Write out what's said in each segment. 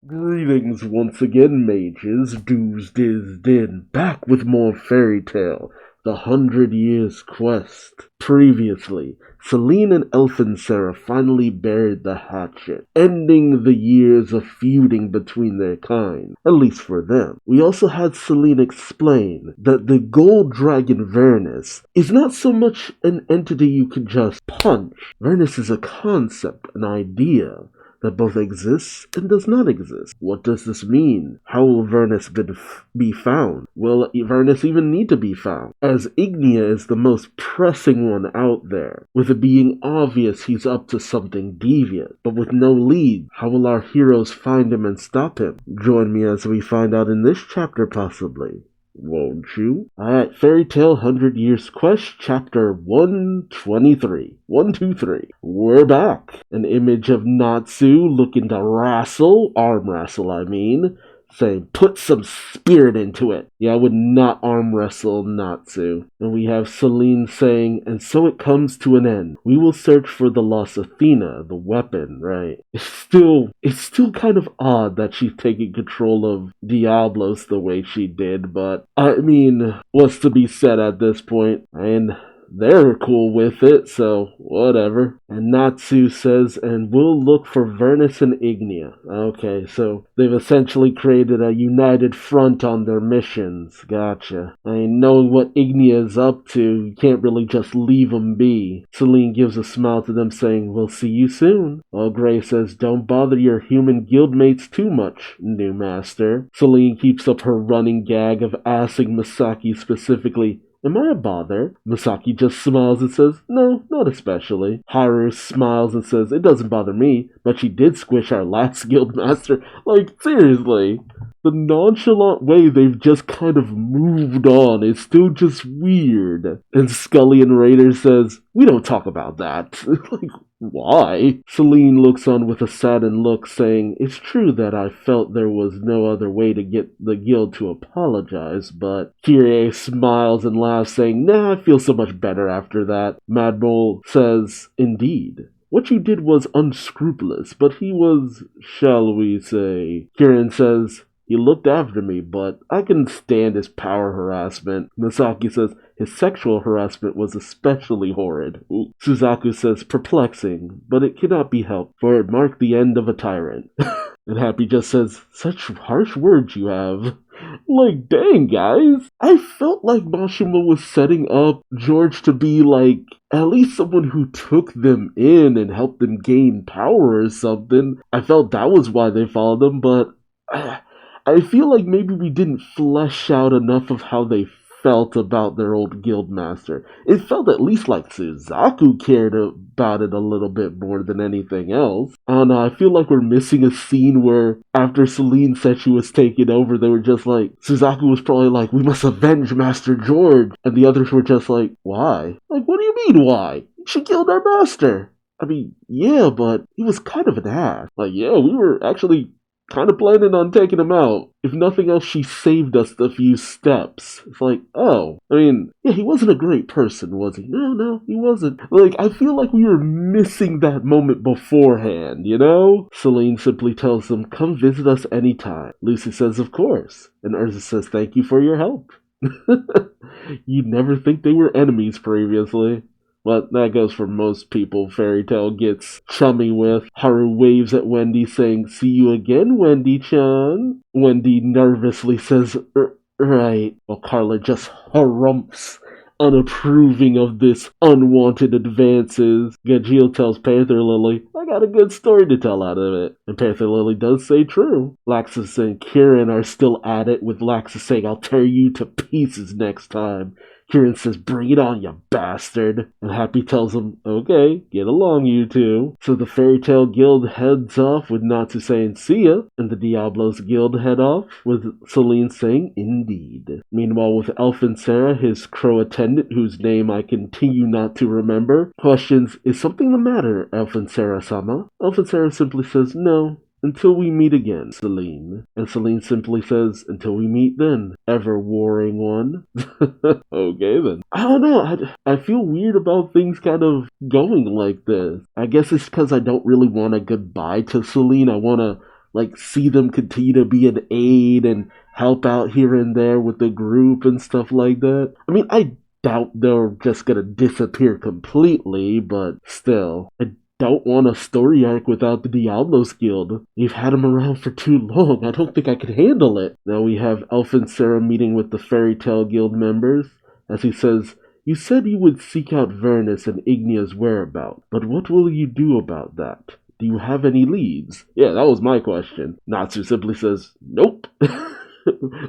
Greetings once again, mages. Duuz-Diz-Din, back with more fairy tale, the 100 Years Quest. Previously, Celine and Elfin Sarah finally buried the hatchet, ending the years of feuding between their kind, at least for them. We also had Celine explain that the gold dragon Vernus is not so much an entity you can just punch. Vernus is a concept, an idea that both exists and does not exist. What does this mean? How will Vernus be found? Will Vernus even need to be found? As Ignia is the most pressing one out there, with it being obvious he's up to something deviant, but with no lead, how will our heroes find him and stop him? Join me as we find out in this chapter possibly. Won't you? Alright, Fairy Tale 100 Years Quest, Chapter 123. 123. We're back. An image of Natsu looking to arm wrestle, saying, put some spirit into it. Yeah, I would not arm wrestle Natsu. And we have Celine saying, and so it comes to an end. We will search for the lost Athena, the weapon, right? It's still kind of odd that she's taking control of Diablos the way she did, but I mean, what's to be said at this point? And they're cool with it, so whatever. And Natsu says, and we'll look for Vernus and Ignia. Okay, so they've essentially created a united front on their missions. Gotcha. I mean, knowing what Ignia is up to, you can't really just leave them be. Celine gives a smile to them saying, we'll see you soon. While Gray says, don't bother your human guildmates too much, new master. Celine keeps up her running gag of asking Misaki specifically, am I a bother? Misaki just smiles and says, no, not especially. Haru smiles and says, it doesn't bother me, but she did squish our last guildmaster. Like, seriously. The nonchalant way they've just kind of moved on is still just weird. And Scullion Raider says, we don't talk about that. Like, why? Celine looks on with a saddened look, saying, it's true that I felt there was no other way to get the guild to apologize, but Kyrie smiles and laughs, saying, nah, I feel so much better after that. Mad Bull says, indeed. What you did was unscrupulous, but he was, shall we say... Kirin says, he looked after me, but I can stand his power harassment. Misaki says, his sexual harassment was especially horrid. Ooh. Suzaku says, perplexing, but it cannot be helped, for it marked the end of a tyrant. And Happy just says, such harsh words you have. Like, dang, guys. I felt like Mashima was setting up George to be, like, at least someone who took them in and helped them gain power or something. I felt that was why they followed him, but I feel like maybe we didn't flesh out enough of how they felt about their old guildmaster. It felt at least like Suzaku cared about it a little bit more than anything else. I don't know, I feel like we're missing a scene where after Celine said she was taking over, they were just like, Suzaku was probably like, we must avenge Master George. And the others were just like, why? Like, what do you mean why? She killed our master. I mean, yeah, but he was kind of an ass. Like, yeah, we were actually kind of planning on taking him out. If nothing else, she saved us a few steps. It's like, oh. I mean, yeah, he wasn't a great person, was he? No, he wasn't. Like, I feel like we were missing that moment beforehand, you know? Celine simply tells them, come visit us anytime. Lucy says, of course. And Urza says, thank you for your help. You'd never think they were enemies previously. But that goes for most people Fairy Tale gets chummy with. Haru waves at Wendy saying, see you again, Wendy-chan. Wendy nervously says, right. While Carla just harumphs, unapproving of this unwanted advances. Gajeel tells Panther Lily, I got a good story to tell out of it. And Panther Lily does say true. Laxus and Kirin are still at it, with Laxus saying, I'll tear you to pieces next time. Kirin says, bring it on, you bastard. And Happy tells him, okay, get along, you two. So the Fairy Tale Guild heads off with Natsu saying, see ya. And the Diablos Guild head off with Celine saying, indeed. Meanwhile, with Elfin Sarah, his crow attendant, whose name I continue not to remember, questions, is something the matter, Elfin Sarah-sama? Elfin Sarah simply says, no. Until we meet again, Celine. And Celine simply says, until we meet then, ever-warring one. Okay then. I don't know, I feel weird about things kind of going like this. I guess it's because I don't really want a goodbye to Celine. I want to like see them continue to be an aid and help out here and there with the group and stuff like that. I mean, I doubt they're just gonna disappear completely, but still, I don't want a story arc without the Diablos Guild. We've had them around for too long. I don't think I could handle it. Now we have Elf and Sarah meeting with the Fairy Tale Guild members, as he says, "You said you would seek out Vernus and Ignia's whereabouts, but what will you do about that? Do you have any leads?" Yeah, that was my question. Natsu simply says, "Nope."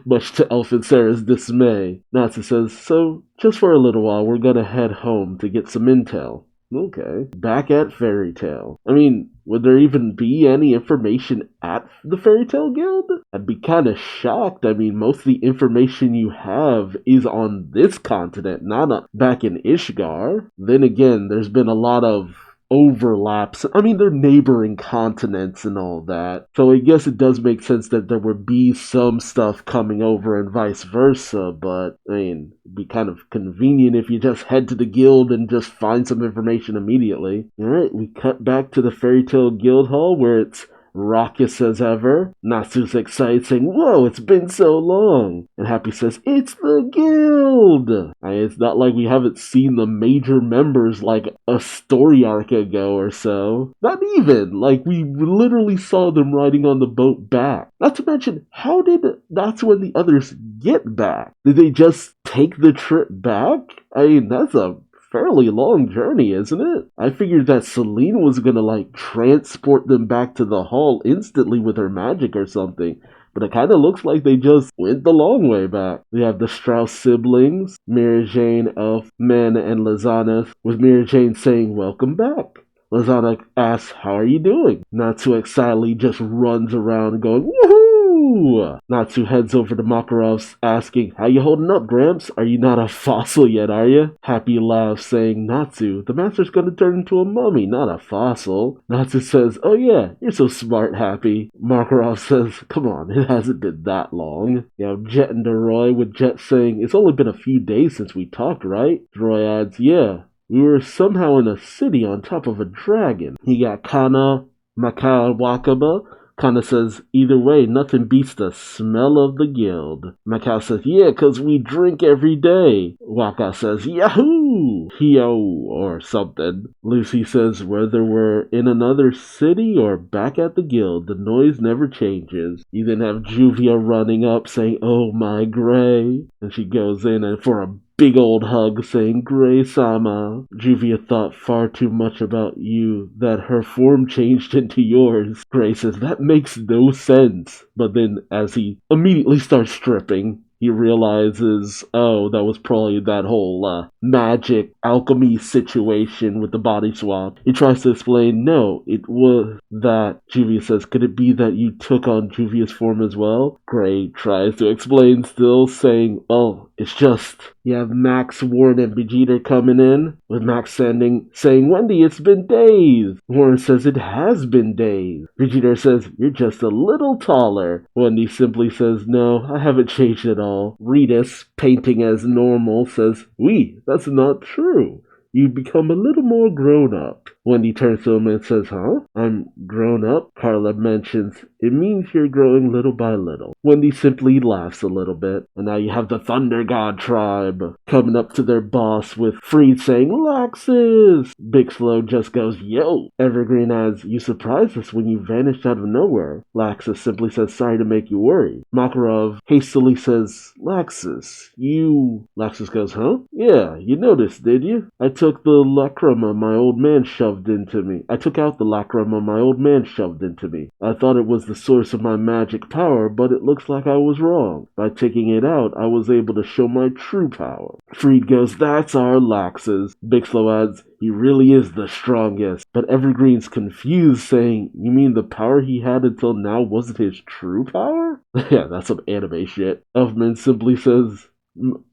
Much to Elf and Sarah's dismay. Natsu says, "So, just for a little while, we're gonna head home to get some intel." Okay. Back at Fairy Tale. I mean, would there even be any information at the Fairy Tale Guild? I'd be kind of shocked. I mean, most of the information you have is on this continent, not back in Ishgar. Then again, there's been a lot of overlaps. I mean, they're neighboring continents and all that. So I guess it does make sense that there would be some stuff coming over and vice versa, but I mean, it'd be kind of convenient if you just head to the guild and just find some information immediately. Alright, we cut back to the Fairy Tale Guild Hall where it's raucous as ever. Natsu's excited, saying, "Whoa, it's been so long." And Happy says, "It's the guild!" It's not like we haven't seen the major members like a story arc ago or so. Not even. Like, we literally saw them riding on the boat back. Not to mention, how did Natsu and the others get back? Did they just take the trip back? I mean, that's a fairly long journey, isn't it? I figured that Celine was gonna like transport them back to the hall instantly with her magic or something, but it kind of looks like they just went the long way back. We have the Strauss siblings, Mira Jane, Elf, Men, and Lizana, with Mira Jane saying, "Welcome back." Lizana asks, "How are you doing?" Natsu excitedly just runs around going, "Woohoo!" Natsu heads over to Makarov asking, "How you holding up, Gramps? Are you not a fossil yet, are you?" Happy laughs, saying, "Natsu, the master's gonna turn into a mummy, not a fossil." Natsu says, "Oh yeah, you're so smart, Happy." Makarov says, "Come on, it hasn't been that long." You have Jet and Deroy, with Jet saying, "It's only been a few days since we talked, right?" Deroy adds, "Yeah, we were somehow in a city on top of a dragon." You got Kana, Makao Wakaba. Kana says, "Either way, nothing beats the smell of the guild." Macau says, "Yeah, 'cause we drink every day." Waka says, "Yahoo! Hio," or something. Lucy says, "Whether we're in another city or back at the guild, the noise never changes." You then have Juvia running up saying, "Oh my Gray." And she goes in and for a big old hug saying, "Gray-sama." Juvia thought far too much about you that her form changed into yours. Gray says, "That makes no sense." But then as he immediately starts stripping, he realizes, oh, that was probably that whole magic alchemy situation with the body swap. He tries to explain, no, it was that. Juvia says, "Could it be that you took on Juvia's form as well?" Gray tries to explain still, saying, "Oh, it's just..." You have Max, Warren, and Vegeta coming in, with Max saying, "Wendy, it's been days." Warren says, "It has been days." Vegeta says, "You're just a little taller." Wendy simply says, "No, I haven't changed at all." Ritas, painting as normal, says, "Oui, that's not true. You've become a little more grown up." Wendy turns to him and says, "Huh? I'm grown up?" Carla mentions, "It means you're growing little by little." Wendy simply laughs a little bit. And now you have the Thunder God tribe coming up to their boss with Freed saying, "Laxus!" Big Slow just goes, "Yo!" Evergreen adds, "You surprised us when you vanished out of nowhere." Laxus simply says, "Sorry to make you worry." Makarov hastily says, "Laxus, you..." Laxus goes, "Huh? Yeah, you noticed, did you? I took the lacrima my old man shoved into me. I took out the lacrima my old man shoved into me. I thought it was the source of my magic power, but it looks like I was wrong. By taking it out, I was able to show my true power." Freed goes, "That's our Laxus." Big Slow adds, "He really is the strongest." But Evergreen's confused, saying, "You mean the power he had until now wasn't his true power?" Yeah, that's some anime shit. Elfman simply says,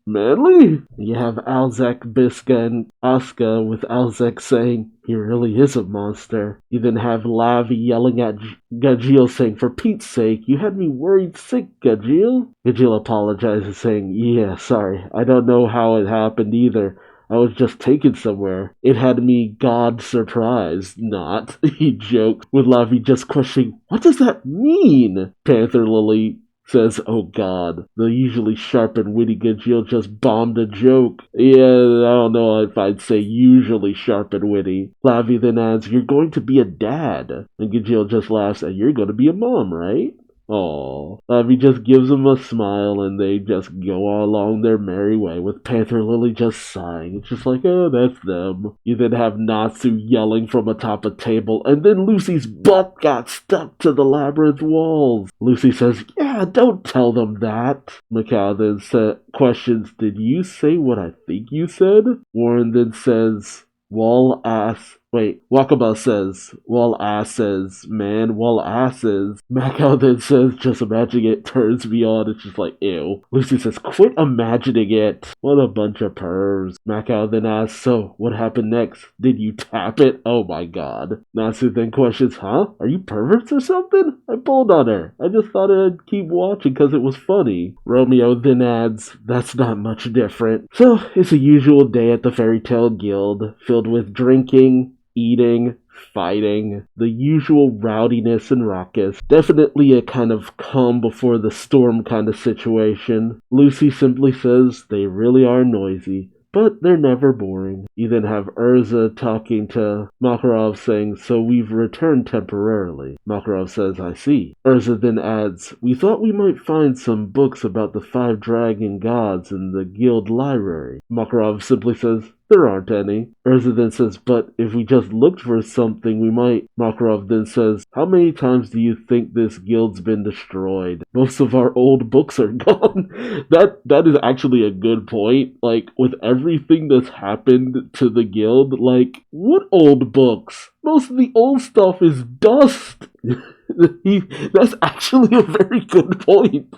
"Manly?" You have Alzek, Biska, and Asuka, with Alzek saying, "He really is a monster." You then have Lavi yelling at Gajeel saying, "For Pete's sake, you had me worried sick, Gajeel." Gajeel apologizes saying, "Yeah, sorry, I don't know how it happened either. I was just taken somewhere. It had me God surprised, not. He joked, with Lavi just questioning, what does that mean? Panther Lily says, oh god, the usually sharp and witty Gajeel just bombed a joke. Yeah, I don't know if I'd say usually sharp and witty. Lavi then adds, you're going to be a dad. And Gajeel just laughs, and you're going to be a mom, right? Aw. Lavi just gives him a smile and they just go along their merry way with Panther Lily just sighing. It's just like, oh, that's them. You then have Natsu yelling from atop a table, and then Lucy's butt got stuck to the labyrinth walls. Lucy says, yeah, don't tell them that. Macau then questions, did you say what I think you said? Warren then says, Wakaba says, wall asses. Macau then says, just imagining it turns me on. It's just like, ew. Lucy says, quit imagining it. What a bunch of pervs. Macau then asks, so, what happened next? Did you tap it? Oh my god. Natsu then questions, huh? Are you perverts or something? I pulled on her. I just thought I'd keep watching because it was funny. Romeo then adds, that's not much different. So, it's a usual day at the Fairy Tale Guild, filled with drinking, eating, fighting, the usual rowdiness and ruckus. Definitely a kind of calm before the storm kind of situation. Lucy simply says they really are noisy, but they're never boring. You then have Urza talking to Makarov saying, so we've returned temporarily. Makarov says, I see. Urza then adds, we thought we might find some books about the 5 dragon gods in the guild library. Makarov simply says, there aren't any. Urza then says, but if we just looked for something, we might. Makarov then says, how many times do you think this guild's been destroyed? Most of our old books are gone. That is actually a good point. Like, with everything that's happened to the guild, like, what old books? Most of the old stuff is dust. That's actually a very good point.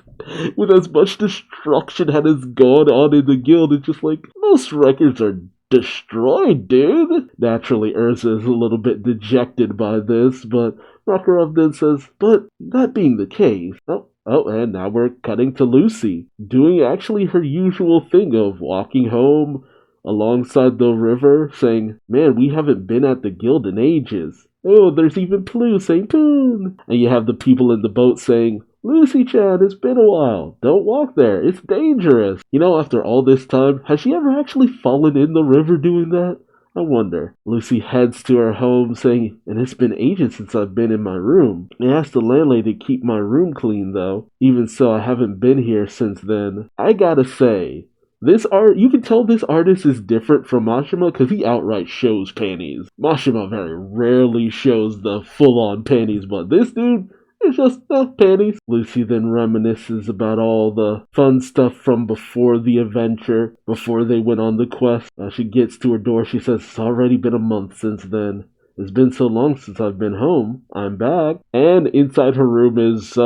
With as much destruction that has gone on in the guild, it's just like, most records are destroyed, dude. Naturally, Urza is a little bit dejected by this, but Makarov then says, but that being the case, and now we're cutting to Lucy, doing actually her usual thing of walking home alongside the river, saying, man, we haven't been at the guild in ages. Oh, there's even Plu saying poon. And you have the people in the boat saying, Lucy-chan, it's been a while. Don't walk there. It's dangerous. You know, after all this time, has she ever actually fallen in the river doing that? I wonder. Lucy heads to her home saying, and it's been ages since I've been in my room. I asked the landlady to keep my room clean, though. Even so, I haven't been here since then. I gotta say, you can tell this artist is different from Mashima because he outright shows panties. Mashima very rarely shows the full-on panties, but this dude, it's just panties. Lucy then reminisces about all the fun stuff from before the adventure, before they went on the quest. As she gets to her door, she says, it's already been a month since then. It's been so long since I've been home. I'm back. And inside her room is,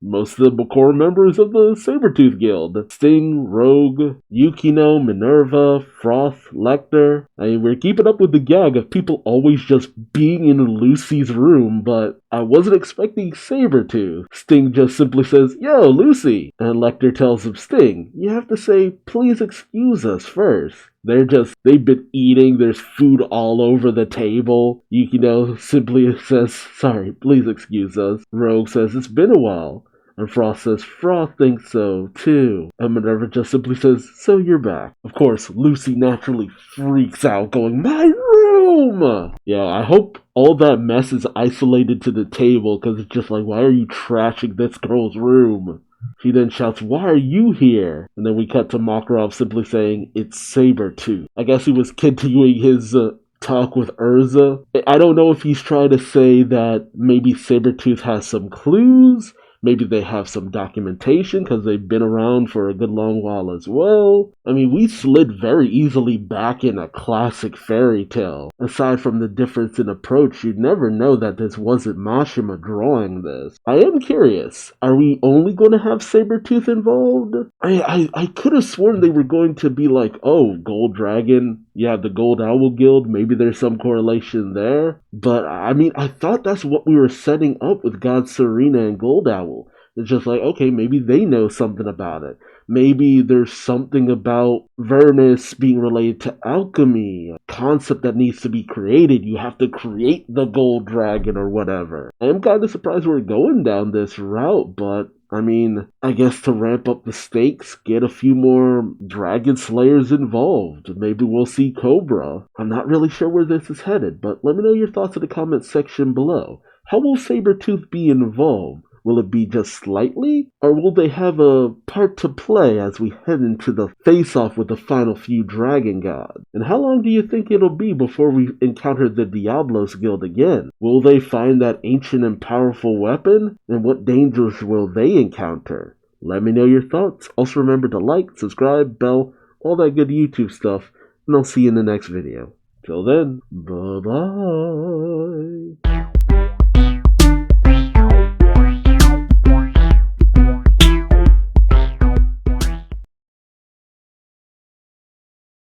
most of the core members of the Sabretooth Guild. Sting, Rogue, Yukino, Minerva, Froth, Lecter. I mean, we're keeping up with the gag of people always just being in Lucy's room, but I wasn't expecting Sabretooth. Sting just simply says, yo, Lucy! And Lecter tells him, Sting, you have to say, please excuse us first. They've been eating, there's food all over the table. Yukino simply says, sorry, please excuse us. Rogue says, it's been a while. And Froth says, Froth thinks so, too. And Minerva just simply says, so you're back. Of course, Lucy naturally freaks out, going, my room! Yeah, I hope all that mess is isolated to the table, because it's just like, why are you trashing this girl's room? She then shouts, why are you here? And then we cut to Makarov simply saying, it's Sabretooth. I guess he was continuing his talk with Urza. I don't know if he's trying to say that maybe Sabretooth has some clues. Maybe they have some documentation because they've been around for a good long while as well. I mean, we slid very easily back in a classic fairy tale. Aside from the difference in approach, you'd never know that this wasn't Mashima drawing this. I am curious, are we only going to have Sabretooth involved? I could have sworn they were going to be like, oh, Gold Dragon, you have the Gold Owl Guild, maybe there's some correlation there. But, I mean, I thought that's what we were setting up with God Serena and Gold Owl. It's just like, okay, maybe they know something about it. Maybe there's something about Vernus being related to alchemy, a concept that needs to be created. You have to create the gold dragon or whatever. I am kind of surprised we're going down this route, but I mean, I guess to ramp up the stakes, get a few more dragon slayers involved. Maybe we'll see Cobra. I'm not really sure where this is headed, but let me know your thoughts in the comments section below. How will Sabretooth be involved? Will it be just slightly? Or will they have a part to play as we head into the face-off with the final few Dragon Gods? And how long do you think it'll be before we encounter the Diablos Guild again? Will they find that ancient and powerful weapon? And what dangers will they encounter? Let me know your thoughts. Also remember to like, subscribe, bell, all that good YouTube stuff, and I'll see you in the next video. Till then, bye-bye.